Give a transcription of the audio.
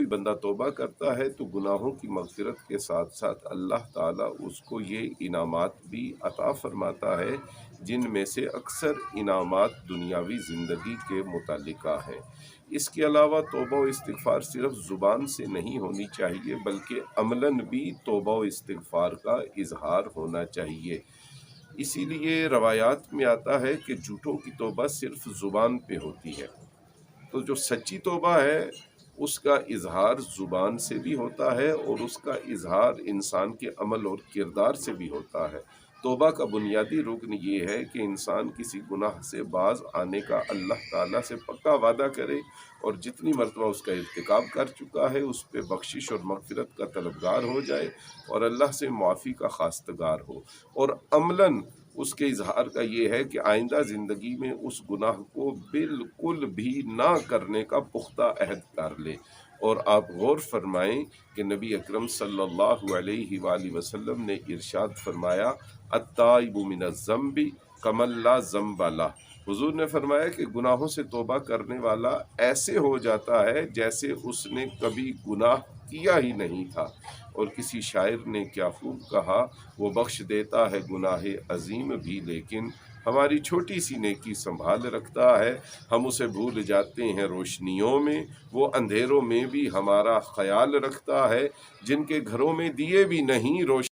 کوئی بندہ توبہ کرتا ہے تو گناہوں کی مغفرت کے ساتھ ساتھ اللہ تعالیٰ اس کو یہ انعامات بھی عطا فرماتا ہے، جن میں سے اکثر انعامات دنیاوی زندگی کے متعلقہ ہیں۔ اس کے علاوہ توبہ و استغفار صرف زبان سے نہیں ہونی چاہیے بلکہ عملاً بھی توبہ و استغفار کا اظہار ہونا چاہیے۔ اسی لیے روایات میں آتا ہے کہ جھوٹوں کی توبہ صرف زبان پہ ہوتی ہے، تو جو سچی توبہ ہے اس کا اظہار زبان سے بھی ہوتا ہے اور اس کا اظہار انسان کے عمل اور کردار سے بھی ہوتا ہے۔ توبہ کا بنیادی رکن یہ ہے کہ انسان کسی گناہ سے باز آنے کا اللہ تعالیٰ سے پکا وعدہ کرے اور جتنی مرتبہ اس کا ارتکاب کر چکا ہے اس پہ بخشش اور مغفرت کا طلبگار ہو جائے اور اللہ سے معافی کا خواستگار ہو، اور عملاً اس کے اظہار کا یہ ہے کہ آئندہ زندگی میں اس گناہ کو بالکل بھی نہ کرنے کا پختہ عہد کر لے۔ اور آپ غور فرمائیں کہ نبی اکرم صلی اللہ علیہ وآلہ وسلم نے ارشاد فرمایا التائب من الذنب کمن لا ذنب لہ۔ حضور نے فرمایا کہ گناہوں سے توبہ کرنے والا ایسے ہو جاتا ہے جیسے اس نے کبھی گناہ کیا ہی نہیں تھا۔ اور کسی شاعر نے کیا خوب کہا، وہ بخش دیتا ہے گناہ عظیم بھی لیکن ہماری چھوٹی سی نیکی سنبھال رکھتا ہے، ہم اسے بھول جاتے ہیں روشنیوں میں، وہ اندھیروں میں بھی ہمارا خیال رکھتا ہے، جن کے گھروں میں دیے بھی نہیں روشنی